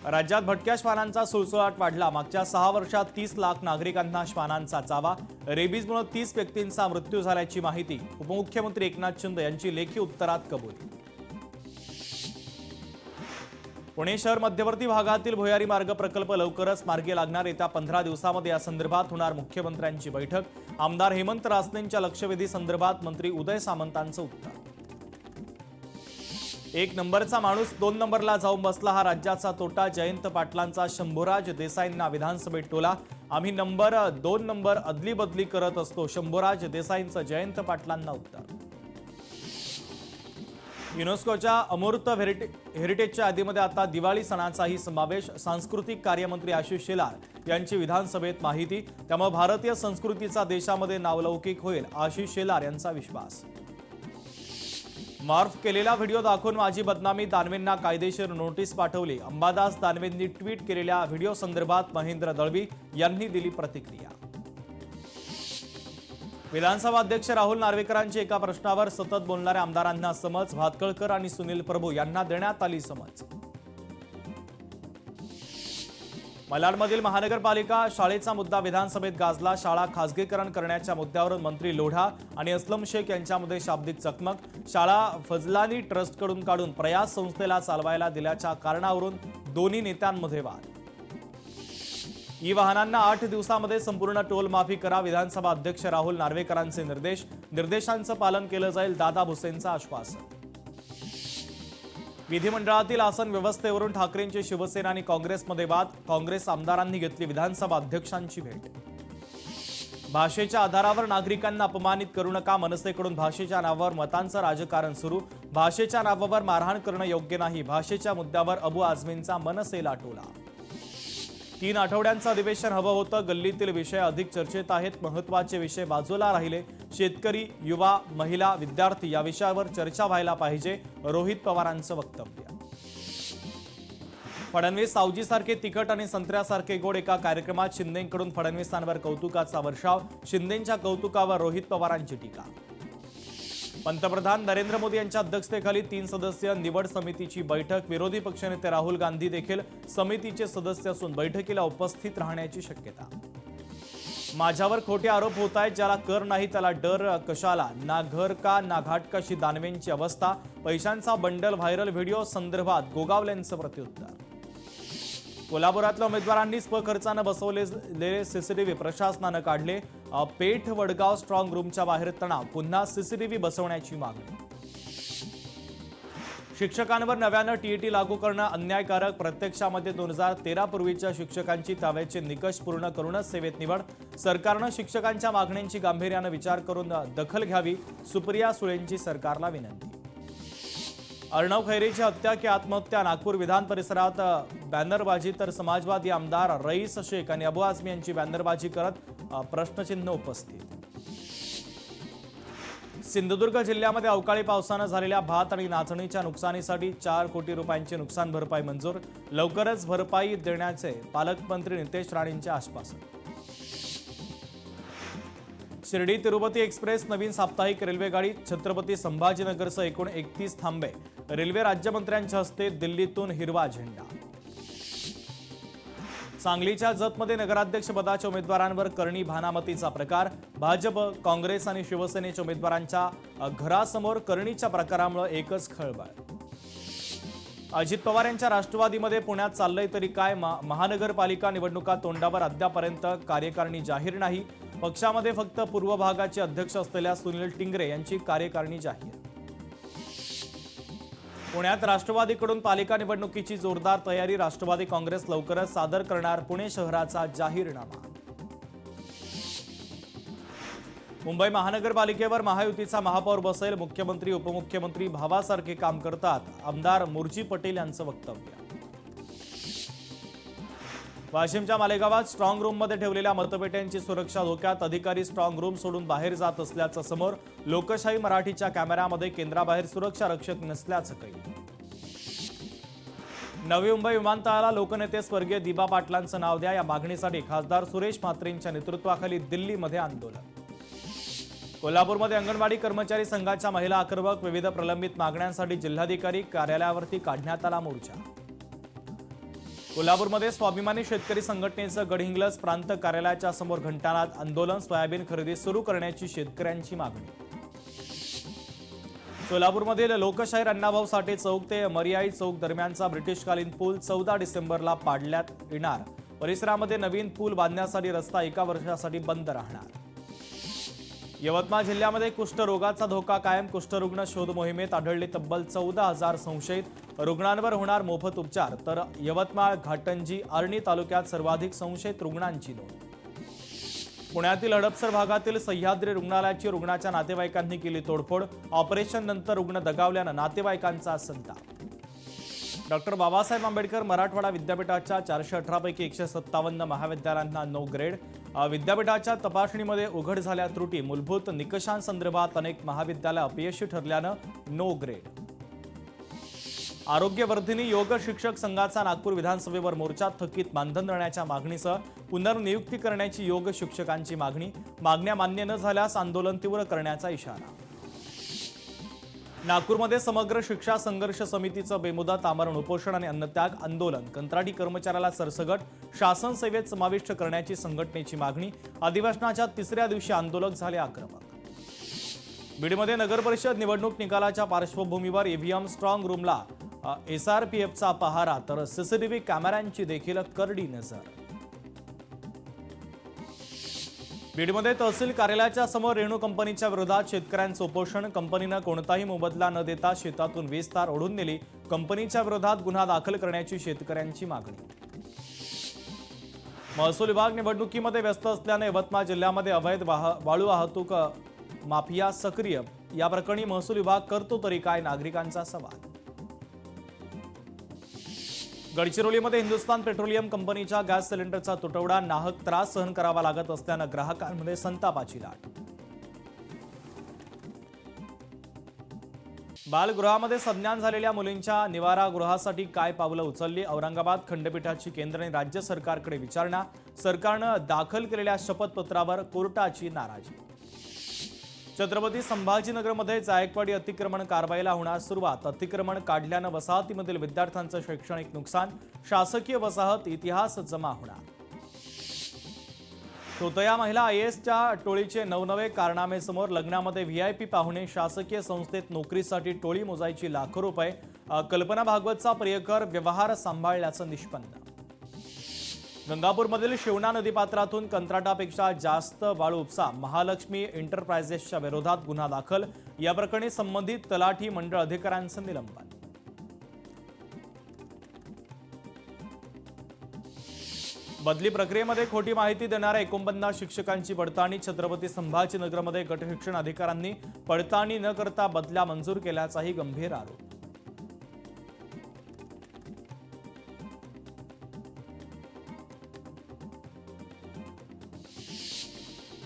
राज्यात भटक्या श्वानांचा सुळसुळाट वाढला। मागच्या 6 वर्षात 30 लाख नागरिकांना श्वानांचा चावा। रेबीजमुळे 30 व्यक्तींचा मृत्यू झाल्याची माहिती उपमुख्यमंत्री एकनाथ शिंदे यांची लेखी उत्तरात कबुली। पुणे शहर मध्यवर्ती भागातील भुयारी मार्ग प्रकल्प लवकरच मार्गी लागणार। येत्या 15 दिवसांमध्ये या संदर्भात होणार मुख्यमंत्र्यांची बैठक। आमदार हेमंत रासनेंच्या लक्षवेधी संदर्भात मंत्री उदय सामंतांचं उत्तर। एक नंबरचा माणूस 2 नंबरला जाऊन बसला, हा राज्याचा तोटा। जयंत पाटलांचा शंभूराज देसाईंना विधानसभेत टोला। आम्ही 2 नंबर अदली बदली करत असतो, शंभूराज देसाईंचं जयंत पाटलांना उत्तर। युनेस्कोच्या अमूर्त हेरिटेजच्या यादीमध्ये आता दिवाळी सणाचाही समावेश। सांस्कृतिक कार्यमंत्री आशिष शेलार यांची विधानसभेत माहिती। त्यामुळे भारतीय संस्कृतीचा देशामध्ये नावलौकिक होईल, आशिष शेलार यांचा विश्वास। मॉर्फ केलेला व्हिडिओ दाखवून माझी बदनामी, दानवेंना कायदेशीर नोटीस पाठवली। अंबादास दानवेंनी ट्विट केलेल्या व्हिडिओ संदर्भात महेंद्र दळवी यांनी दिली प्रतिक्रिया। विधानसभा अध्यक्ष राहुल नार्वेकरांची एका प्रश्नावर सतत बोलणाऱ्या आमदारांना समज। भातखळकर आणि सुनील प्रभू यांना देण्यात आली समज। मलाडमधील महानगरपालिका शाळेचा मुद्दा विधानसभेत गाजला। शाळा खासगीकरण करण्याच्या मुद्द्यावरून मंत्री लोढा आणि अस्लम शेख यांच्यामध्ये शाब्दिक चकमक। शाळा फजलानी ट्रस्टकडून काढून प्रयास संस्थेला चालवायला दिल्याच्या कारणावरून दोन्ही नेत्यांमध्ये वाद। ई-वाहनांना 8 दिवसांमध्ये संपूर्ण टोल माफी करा, विधानसभा अध्यक्ष राहुल नार्वेकरांचे निर्देश। निर्देशांचं पालन केलं जाईल, दादा भुसेंचं आश्वासन। विधिमंडळातील आसन व्यवस्थेवरून ठाकरेंची शिवसेना आणि काँग्रेसमध्ये वाद। काँग्रेस आमदारांनी घेतली विधानसभा अध्यक्षांची भेट। भाषेच्या आधारावर नागरिकांना अपमानित करू नका, मनसेकडून भाषेच्या नावावर मतांचं राजकारण सुरू। भाषेच्या नावावर मारहाण करणं योग्य नाही, भाषेच्या मुद्द्यावर अबू आझमींचा मनसेला टोला। 3 आठवड्यांचं अधिवेशन हवं होतं, गल्लीतील विषय अधिक चर्चेत आहेत। महत्त्वाचे विषय बाजूला राहिले। शेतकरी, युवा, महिला, विद्यार्थी या विषयावर चर्चा व्हायला पाहिजे, रोहित पवारांचं वक्तव्य। फडणवीस सावजीसारखे तिखट आणि संत्र्यासारखे गोड, एका कार्यक्रमात शिंदेंकडून फडणवीसांवर कौतुकाचा वर्षाव। शिंदेंच्या कौतुकावर रोहित पवारांची टीका। पंतप्रधान नरेंद्र मोदी यांच्या अध्यक्षतेखाली 3 सदस्यीय निवड समितीची बैठक। विरोधी पक्षनेते राहुल गांधी देखील समितीचे सदस्य असून बैठकीला उपस्थित राहण्याची शक्यता। माझ्यावर खोटे आरोप होत आहेत, ज्याला कर नाही त्याला डर कशाला, ना घर का ना घाट कशी दानवेंची अवस्था। पैशांचा बंडल व्हायरल व्हिडिओ संदर्भात गोगावलेंचं प्रत्युत्तर। कोल्हापुरातल्या उमेदवारांनी स्वखर्चानं बसवलेले सीसीटीव्ही प्रशासनानं काढले। पेठ वडगाव स्ट्रॉंग रूमच्या बाहेर तणाव, पुन्हा सीसीटीव्ही बसवण्याची मागणी। शिक्षकांवर नव्यानं टीईटी लागू करणं अन्यायकारक, प्रत्यक्षामध्ये 2013 पूर्वीच्या शिक्षकांची त्यावेळचे निकष पूर्ण करूनच सेवेत निवड। सरकारनं शिक्षकांच्या मागण्यांची गांभीर्यानं विचार करून दखल घ्यावी, सुप्रिया सुळेंची सरकारला विनंती। अर्णव खैरेची हत्या की आत्महत्या, नागपूर विधान परिसरात बॅनरबाजी, तर समाजवादी आमदार रईस शेख आणि अबू आझमी यांची बॅनरबाजी करत प्रश्नचिन्ह उपस्थित। सिंधुदुर्ग जिल्ह्यामध्ये अवकाळी पावसानं झालेल्या भात आणि नाचणीच्या नुकसानीसाठी 4 कोटी रुपयांची नुकसान भरपाई मंजूर। लवकरच भरपाई देण्याचे पालकमंत्री नितेश राणेंचे आश्वासन। शिर्डी तिरुपती एक्सप्रेस नवीन साप्ताहिक रेल्वेगाडी, छत्रपती संभाजीनगरसह एकूण 31 थांबे। रेल्वे राज्यमंत्र्यांच्या हस्ते दिल्लीतून हिरवा झेंडा। सांगलीच्या जतमध्ये नगराध्यक्षपदाच्या उमेदवारांवर करणी भानामतीचा प्रकार। भाजप, काँग्रेस आणि शिवसेनेच्या उमेदवारांच्या घरासमोर करणीच्या प्रकारामुळे एकच खळबळ। अजित पवार यांच्या राष्ट्रवादीमध्ये पुण्यात चाललंय तरी काय, महानगरपालिका निवडणुका तोंडावर, अद्यापर्यंत कार्यकारिणी जाहीर नाही। पक्षामध्ये फक्त पूर्व भागाचे अध्यक्ष असलेल्या सुनील टिंगरे यांची कार्यकारिणी जाहीर। पुण्यात राष्ट्रवादीकडून पालिका निवडणुकीची जोरदार तयारी। राष्ट्रवादी काँग्रेस लवकरच सादर करणार पुणे शहराचा जाहीरनामा। मुंबई महानगरपालिकेवर महायुतीचा महापौर बसेल, मुख्यमंत्री उपमुख्यमंत्री भावासारखे काम करतात, आमदार मुर्जी पटेल यांचं वक्तव्य। वाशिमच्या मालेगावात स्ट्रॉंग रूममध्ये ठेवलेल्या मतपेट्यांची सुरक्षा धोक्यात, अधिकारी स्ट्रॉंग रूम सोडून बाहेर जात असल्याचं समोर। लोकशाही मराठीच्या कॅमेऱ्यामध्ये केंद्राबाहेर सुरक्षा रक्षक नसल्याचं कैद। नवी मुंबई विमानतळाला लोकनेते स्वर्गीय दिबा पाटलांचं नाव द्या, या मागणीसाठी खासदार सुरेश म्हात्रेंच्या नेतृत्वाखाली दिल्लीमध्ये आंदोलन। कोल्हापूरमध्ये अंगणवाडी कर्मचारी संघाच्या महिला आक्रमक, विविध प्रलंबित मागण्यांसाठी जिल्हाधिकारी कार्यालयावरती काढण्यात आला मोर्चा। कोल्हापूरमध्ये स्वाभिमानी शेतकरी संघटनेचं गडहिंग्लज प्रांत कार्यालयाच्या समोर घंटानाद आंदोलन, सोयाबीन खरेदी सुरू करण्याची शेतकऱ्यांची मागणी. सोलापूरमधील लोकशाहीर अण्णाभाऊ साठे चौक ते मर्याई चौक दरम्यानचा ब्रिटिशकालीन पूल 14 डिसेंबरला पाडण्यात येणार. परिसरामध्ये नवीन पूल बांधण्यासाठी रस्ता 1 वर्षासाठी बंद राहणार. यवतमाळ जिल्ह्यामध्ये कुष्ठरोगाचा धोका कायम. कुष्ठरुग्ण शोध मोहिमेत आढळले तब्बल 14,000 संशयित. रुग्णांवर होणार मोफत उपचार. तर यवतमाळ, घाटंजी, आर्णी तालुक्यात सर्वाधिक संशयित रुग्णांची नोंद. पुण्यातील हडपसर भागातील सह्याद्री रुग्णालयाची रुग्णाच्या नातेवाईकांनी केली तोडफोड. ऑपरेशन नंतर रुग्ण दगावल्यानं नातेवाईकांचा संताप. डॉक्टर बाबासाहेब आंबेडकर मराठवाडा विद्यापीठाच्या 418 पैकी 157 महाविद्यालयांना नो ग्रेड. विद्यापीठाच्या तपासणीमध्ये उघड झाल्या त्रुटी. मूलभूत निकषांसंदर्भात अनेक महाविद्यालय अपयशी ठरल्यानं नो ग्रेड. आरोग्यवर्धिनी योग शिक्षक संघाचा नागपूर विधानसभेवर मोर्चा. थकीत मानधन देण्याच्या मागणीसह पुनर्नियुक्ती करण्याची योग शिक्षकांची मागणी. मागण्या मान्य न झाल्यास आंदोलन तीव्र करण्याचा इशारा. नागपूरमध्ये समग्र शिक्षा संघर्ष समितीचं बेमुदत आमरण उपोषण आणि अन्नत्याग आंदोलन. कंत्राटी कर्मचाऱ्याला सरसकट शासन सेवेत समाविष्ट करण्याची संघटनेची मागणी. अधिवेशनाच्या 3ऱ्या दिवशी आंदोलक झाले आक्रमक. बीडमध्ये नगरपरिषद निवडणूक निकालाच्या पार्श्वभूमीवर ईव्हीएम स्ट्रॉंग रूमला एसआरपीएफचा पहारा तर सीसीटीव्ही कॅमेऱ्यांची देखील करडी नजर. बीडमध्ये तहसील कार्यालयाच्या समोर रेणू कंपनीच्या विरोधात शेतकऱ्यांचं उपोषण. कंपनीनं कोणताही मोबदला न देता शेतातून 20 तार ओढून नेली. कंपनीच्या विरोधात गुन्हा दाखल करण्याची शेतकऱ्यांची मागणी. महसूल विभाग निवडणुकीमध्ये व्यस्त असल्याने यवतमाळ जिल्ह्यामध्ये अवैध वाळू वाहतूक माफिया सक्रिय. या प्रकरणी महसूल विभाग करतो तरी काय, नागरिकांचा सवाल. गडचिरोलीमध्ये हिंदुस्थान पेट्रोलियम कंपनीच्या गॅस सिलेंडरचा तुटवडा. नाहक त्रास सहन करावा लागत असल्यानं ग्राहकांमध्ये संतापाची लाट. बालगृहामध्ये सज्ञान झालेल्या मुलींच्या निवारागृहासाठी काय पावलं उचलली. औरंगाबाद खंडपीठाची केंद्र आणि राज्य सरकारकडे विचारणा. सरकारनं दाखल केलेल्या शपथपत्रावर कोर्टाची नाराजी. छत्रपती संभाजीनगरमध्ये जायकवाडी अतिक्रमण कारवाईला होणार सुरुवात. अतिक्रमण काढल्यानं वसाहतीमधील विद्यार्थ्यांचं शैक्षणिक नुकसान. शासकीय वसाहत इतिहास जमा होणार. तोतया महिला आयएएसच्या टोळीचे नवनवे कारनामे समोर. लग्नामध्ये व्हीआयपी पाहुणे. शासकीय संस्थेत नोकरीसाठी टोळी मोजायची लाखो रुपये. कल्पना भागवतचा प्रियकर व्यवहार सांभाळल्याचं निष्पन्न. गंगापूरमधील शिवना नदीपात्रातून कंत्राटापेक्षा जास्त वाळू उपसा. महालक्ष्मी एंटरप्राइजेसच्या विरोधात गुन्हा दाखल. या प्रकरणी संबंधित तलाठी मंडळ अधिकाऱ्यांचं निलंबन. बदली प्रक्रियेमध्ये खोटी माहिती देणाऱ्या 49 शिक्षकांची पडताळणी. छत्रपती संभाजीनगरमध्ये गटशिक्षण अधिकाऱ्यांनी पडताळणी न करता बदल्या मंजूर केल्याचाही गंभीर आरोप.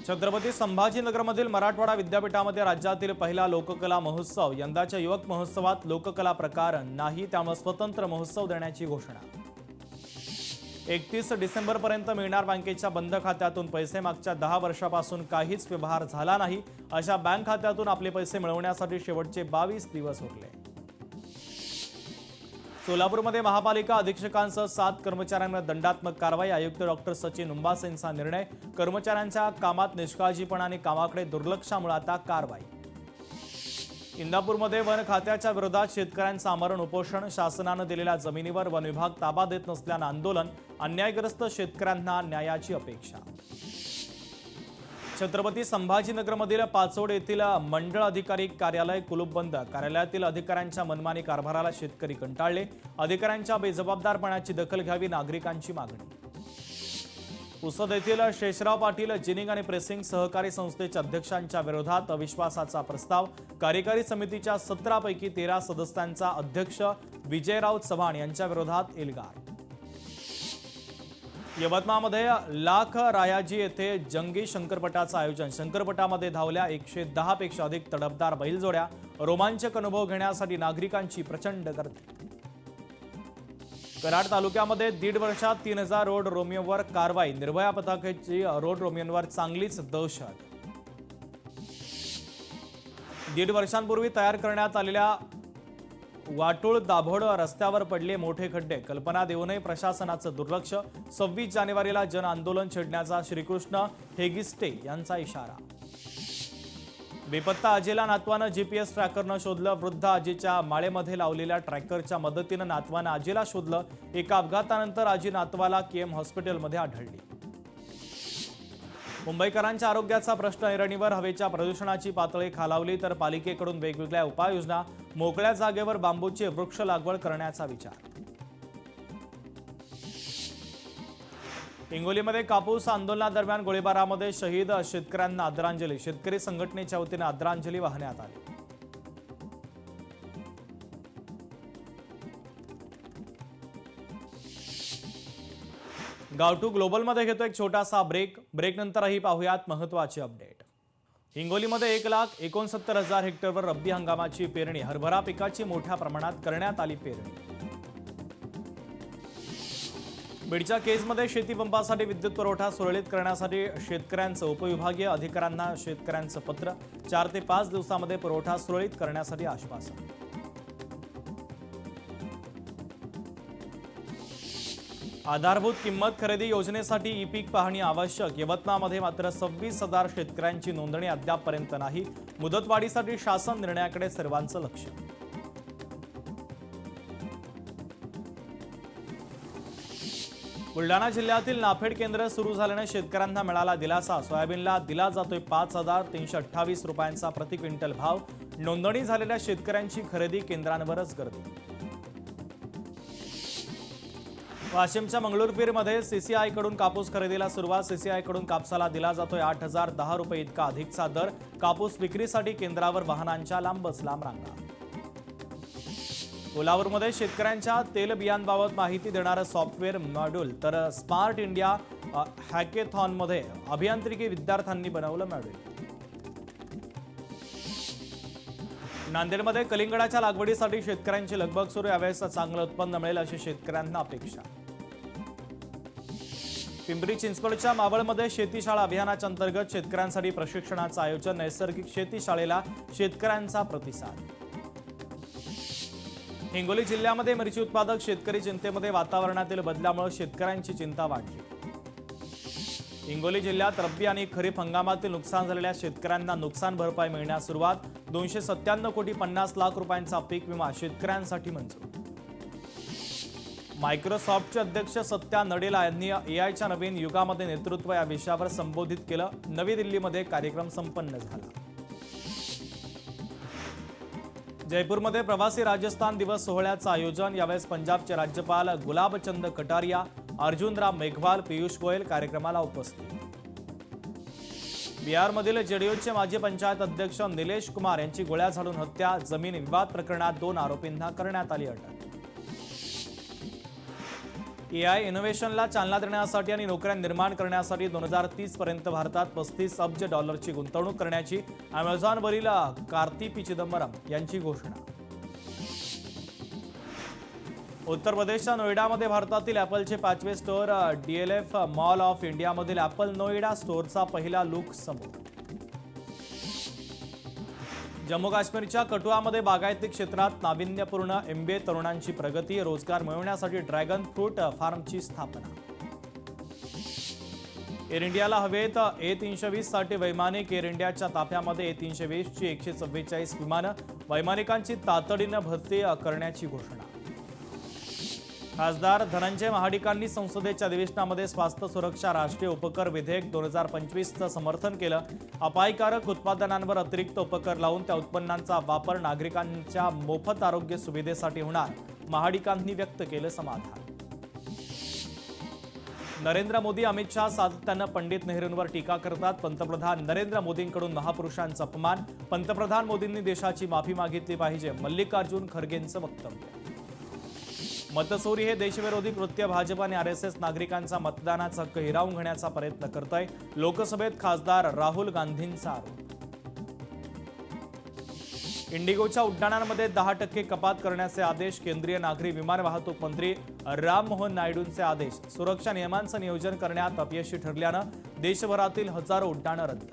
छत्रपती संभाजीनगरमधील मराठवाडा विद्यापीठामध्ये राज्यातील पहिला लोककला महोत्सव. यंदाच्या युवक महोत्सवात लोककला प्रकार नाही, त्यामुळे स्वतंत्र महोत्सव देण्याची घोषणा. 31 डिसेंबरपर्यंत मिळणार बँकेच्या बंद खात्यातून पैसे. मागच्या 10 वर्षापासून काहीच व्यवहार झाला नाही. अशा बँक खात्यातून आपले पैसे मिळवण्यासाठी शेवटचे 22 दिवस उरले. सोलापूरमध्ये महापालिका अधीक्षकांसह 7 कर्मचाऱ्यांवर दंडात्मक कारवाई. आयुक्त डॉक्टर सचिन उंबासेंचा निर्णय. कर्मचाऱ्यांच्या कामात निष्काळजीपणा आणि कामाकडे दुर्लक्षामुळे आता कारवाई. इंदापूरमध्ये वन खात्याच्या विरोधात शेतकऱ्यांचं आमरण उपोषण. शासनानं दिलेल्या जमिनीवर वन विभाग ताबा देत नसल्यानं आंदोलन. अन्यायग्रस्त शेतकऱ्यांना न्यायाची अपेक्षा. छत्रपती संभाजीनगरमधील पाचोड येथील मंडळ अधिकारी कार्यालय कुलूप बंद. कार्यालयातील अधिकाऱ्यांच्या मनमानी कारभाराला शेतकरी कंटाळले. अधिकाऱ्यांच्या बेजबाबदारपणाची दखल घ्यावी, नागरिकांची मागणी. पुसद येथील शेषराव पाटील जिनिंग आणि प्रेसिंग सहकारी संस्थेच्या अध्यक्षांच्या विरोधात अविश्वासाचा प्रस्ताव. कार्यकारी समितीच्या 17 पैकी 13 सदस्यांचा अध्यक्ष विजयराव चव्हाण यांच्या विरोधात एल्गार. यवतमाळमध्ये लाख रायाजी येथे जंगी शंकरपटाचं आयोजन. शंकरपटामध्ये धावल्या 110 पेक्षा अधिक तडफदार बैलजोड्या. रोमांचक अनुभव घेण्यासाठी नागरिकांची प्रचंड गर्दी. कराड तालुक्यामध्ये 1.5 वर्षात 3000 रोड रोमियोवर कारवाई. निर्भया पथकाची रोड रोमियोवर चांगलीच दहशत. 1.5 वर्षांपूर्वी तयार करण्यात आलेल्या वाटूळ दाभोळ रस्त्यावर पडले मोठे खड्डे, कल्पना देऊनही प्रशासनाचं दुर्लक्ष. 26 जानेवारीला जन आंदोलन छेडण्याचा श्रीकृष्ण हेगिस्टे यांचा इशारा. बेपत्ता आजीला नातवानं जीपीएस ट्रॅकरनं शोधलं. वृद्ध आजीच्या माळेमध्ये लावलेल्या ट्रॅकरच्या मदतीनं नातवानं आजीला शोधलं. एका अपघातानंतर आजी नातवाला केएम हॉस्पिटलमध्ये आढळली. मुंबईकरांच्या आरोग्याचा प्रश्न ऐरणीवर. हवेच्या प्रदूषणाची पातळी खालावली तर पालिकेकडून वेगवेगळ्या उपाययोजना. मोकळ्या जागेवर बांबूची वृक्ष लागवड करण्याचा विचार. हिंगोलीमध्ये कापूस आंदोलनादरम्यान गोळीबारामध्ये शहीद शेतकऱ्यांना आदरांजली. शेतकरी संघटनेच्या वतीने आदरांजली वाहण्यात आली. गावठू ग्लोबलमध्ये घेतो एक छोटासा ब्रेकनंतरही पाहूयात महत्त्वाची अपडेट. हिंगोलीमध्ये 1,69,000 हेक्टरवर रब्बी हंगामाची पेरणी. हरभरा पिकाची मोठ्या प्रमाणात करण्यात आली पेरणी. बीडच्या केजमध्ये शेतीपंपासाठी विद्युत पुरवठा सुरळीत करण्यासाठी शेतकऱ्यांचं उपविभागीय अधिकाऱ्यांना शेतकऱ्यांचं पत्र. 4 ते 5 दिवसांमध्ये पुरवठा सुरळीत करण्यासाठी आश्वासन. आधारभूत किंमत खरेदी योजनेसाठी ई पीक पाहणी आवश्यक. यवतमाळमध्ये मात्र 26,000 शेतकऱ्यांची नोंदणी अद्यापपर्यंत नाही. मुदतवाढीसाठी शासन निर्णयाकडे सर्वांचं लक्ष. बुलढाणा जिल्ह्यातील नाफेड केंद्र सुरू झाल्याने शेतकऱ्यांना मिळाला दिलासा. सोयाबीनला दिला जातोय 5,328 रुपयांचा प्रति क्विंटल भाव. नोंदणी झालेल्या शेतकऱ्यांची खरेदी केंद्रांवरच गर्दी. वाशिमच्या मंगळूरपीरमध्ये सीसीआयकडून कापूस खरेदीला सुरुवात. सीसीआयकडून कापसाला दिला जातोय 8,010 रुपये इतका अधिकचा दर. कापूस विक्रीसाठी केंद्रावर वाहनांच्या लांबच लांब रांगा. कोल्हापूरमध्ये शेतकऱ्यांच्या तेलबियांबाबत माहिती देणारं सॉफ्टवेअर मॉड्यूल. तर स्मार्ट इंडिया हॅकेथॉनमध्ये अभियांत्रिकी विद्यार्थ्यांनी बनवलं मॉड्यूल. नांदेडमध्ये कलिंगडाच्या लागवडीसाठी शेतकऱ्यांची लगबग सुरू. यावेळेस चांगलं उत्पन्न मिळेल अशी शेतकऱ्यांना अपेक्षा. पिंपरी चिंचवडच्या मावळमध्ये शेतीशाळा अभियानाच्या अंतर्गत शेतकऱ्यांसाठी प्रशिक्षणाचं आयोजन. नैसर्गिक शेतीशाळेला शेतकऱ्यांचा प्रतिसाद. हिंगोली जिल्ह्यामध्ये मिरची उत्पादक शेतकरी चिंतेमध्ये. वातावरणातील बदलामुळे शेतकऱ्यांची चिंता वाढली. हिंगोली जिल्ह्यात रब्बी आणि खरीप हंगामातील नुकसान झालेल्या शेतकऱ्यांना नुकसान भरपाई मिळण्यास सुरुवात. 297,50,00,000 रुपयांचा पीक विमा शेतकऱ्यांसाठी मंजूर. मायक्रोसॉफ्टचे अध्यक्ष सत्या नडेला यांनी एआयच्या नवीन युगामध्ये नेतृत्व या विषयावर संबोधित केलं. नवी दिल्लीमध्ये कार्यक्रम संपन्न झाला. जयपूरमध्ये प्रवासी राजस्थान दिवस सोहळ्याचं आयोजन. यावेळेस पंजाबचे राज्यपाल गुलाबचंद कटारिया, अर्जुनराम मेघवाल, पियुष गोयल कार्यक्रमाला उपस्थित. बिहारमधील जेडीयूचे माजी पंचायत अध्यक्ष निलेश कुमार यांची गोळ्या झाडून हत्या. जमीन विवाद प्रकरणात 2 आरोपींना करण्यात आली अटक. एआय इनोव्हेशनला चालना देण्यासाठी आणि नोकऱ्या निर्माण करण्यासाठी 2030 पर्यंत भारतात $35 अब्ज गुंतवणूक करण्याची अमेझॉनवरील कार्ती पी चिदंबरम यांची घोषणा. उत्तर प्रदेशच्या नोएडामध्ये भारतातील ॲपलचे 5वे स्टोअर. डीएलएफ मॉल ऑफ इंडियामधील ॲपल नोएडा स्टोअरचा पहिला लुक समोर. जम्मू काश्मीरच्या कठुआमध्ये बागायती क्षेत्रात नाविन्यपूर्ण MBA तरुणांची प्रगती. रोजगार मिळवण्यासाठी ड्रॅगन फ्रूट फार्मची स्थापना. एअर इंडियाला हवेत A320 साठी वैमानिक. एअर इंडियाच्या ताफ्यामध्ये A320 ची 144 विमानं. वैमानिकांची तातडीनं भरती करण्याची घोषणा. खासदार धनंजय महाडिकांनी संसदेच्या अधिवेशनामध्ये स्वास्थ्य सुरक्षा राष्ट्रीय उपकर विधेयक 2025चं समर्थन केलं. अपायकारक उत्पादनांवर अतिरिक्त उपकर लावून त्या उत्पन्नांचा वापर नागरिकांच्या मोफत आरोग्य सुविधेसाठी होणार. महाडिकांनी व्यक्त केलं समाधान. नरेंद्र मोदी अमित शहा सातत्यानं पंडित नेहरूंवर टीका करतात. पंतप्रधान नरेंद्र मोदींकडून महापुरुषांचा अपमान. पंतप्रधान मोदींनी देशाची माफी मागितली पाहिजे. मल्लिकार्जुन खरगेंचं वक्तव्य. मतचोरी हे देशविरोधी कृत्य. भाजप आणि RSS नागरिकांचा मतदानाचा हक्क हिरावून घेण्याचा प्रयत्न करतोय. लोकसभेत खासदार राहुल गांधींचा आरोप. इंडिगोच्या उड्डाणांमध्ये 10% कपात करण्याचे आदेश. केंद्रीय नागरी विमान वाहतूक मंत्री राममोहन नायडूंचे आदेश. सुरक्षा नियमांचं नियोजन करण्यात अपयशी ठरल्यानं देशभरातील हजारो उड्डाणं रद्द.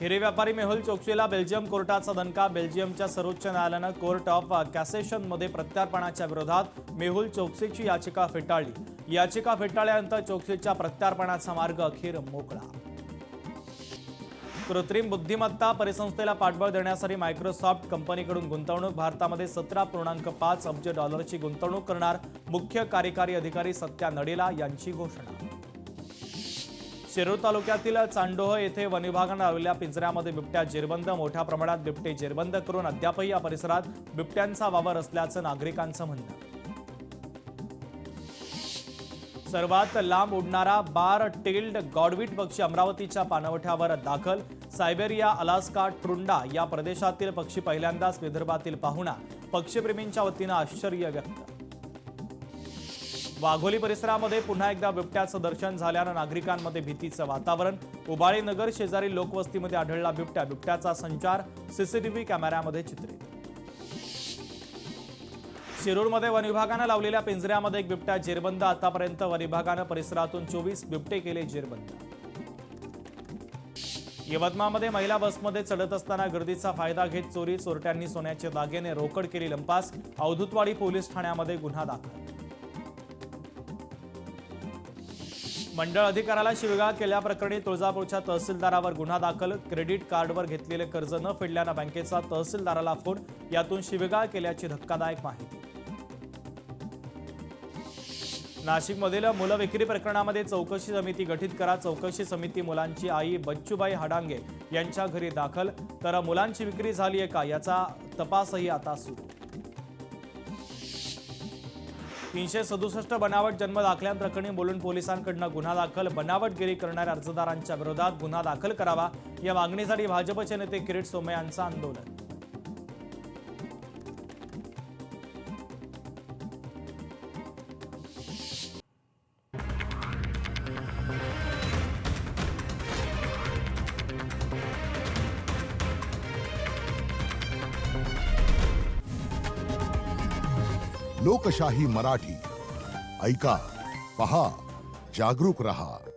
हिरे व्यापारी मेहुल चोक्सीला बेल्जियम कोर्टाचा दणका. बेल्जियमच्या सर्वोच्च न्यायालयानं कोर्ट ऑफ कॅसेशनमध्ये प्रत्यार्पणाच्या विरोधात मेहुल चोक्सीची याचिका फेटाळली. याचिका फेटाळल्यानंतर चोक्सीच्या प्रत्यार्पणाचा मार्ग अखेर मोकळा. कृत्रिम बुद्धिमत्ता परिसंस्थेला पाठबळ देण्यासाठी मायक्रोसॉफ्ट कंपनीकडून गुंतवणूक. भारतामध्ये 17.5 अब्ज डॉलरची गुंतवणूक करणार. मुख्य कार्यकारी अधिकारी सत्या नडेला यांची घोषणा. शिरूर तालुक्यातील चांडोह येथे वनविभागानं लावलेल्या पिंजऱ्यामध्ये बिबट्या जेरबंद. मोठ्या प्रमाणात बिबटे जेरबंद करून अद्यापही या परिसरात बिबट्यांचा वावर असल्याचं नागरिकांचं म्हणणं. सर्वात लांब उडणारा बार टेल्ड गॉडविट पक्षी अमरावतीच्या पाणवठ्यावर दाखल. सायबेरिया, अलास्का, ट्रुंडा या प्रदेशातील पक्षी पहिल्यांदाच विदर्भातील पाहुणा. पक्षीप्रेमींच्या वतीनं आश्चर्य व्यक्त. वाघोली परिसरामध्ये पुन्हा एकदा बिबट्याचं दर्शन झाल्यानं नागरिकांमध्ये भीतीचं वातावरण. उबाळी नगर शेजारी लोकवस्तीमध्ये आढळला बिबट्या. बिबट्याचा संचार सीसीटीव्ही कॅमेऱ्यामध्ये चित्रित. शिरूरमध्ये वनविभागानं लावलेल्या पिंजऱ्यामध्ये एक बिबट्या जेरबंद. आतापर्यंत वनविभागानं परिसरातून 24 बिबटे केले जेरबंद. यवतमाळमध्ये महिला बसमध्ये चढत असताना गर्दीचा फायदा घेत चोरी. चोरट्यांनी सोन्याचे दागिने रोकड केली लंपास. अवधूतवाडी पोलीस ठाण्यामध्ये गुन्हा दाखल. मंडळ अधिकाऱ्याला शिवीगाळ केल्याप्रकरणी तुळजापूरच्या तहसीलदारावर गुन्हा दाखल. क्रेडिट कार्डवर घेतलेले कर्ज न फेडल्यानं बँकेचा तहसीलदाराला फोन. यातून शिवीगाळ केल्याची धक्कादायक माहिती. नाशिकमधील मुलं विक्री प्रकरणामध्ये चौकशी समिती गठीत करा. चौकशी समिती मुलांची आई बच्चूबाई हाडांगे यांच्या घरी दाखल. तर मुलांची विक्री झाली आहे का याचा तपासही आता सुरू. 367 बनावट जन्म दाखल्यांप्रकरणी मुलुंड पोलिसांकडून गुन्हा दाखल. बनावटगिरी करणाऱ्या अर्जदारांच्या विरोधात गुन्हा दाखल करावा या मागणीसाठी भाजपचे नेते किरीट सोमय्या यांचं आंदोलन. लोकशाही मराठी ऐका, पहा, जागरूक रहा.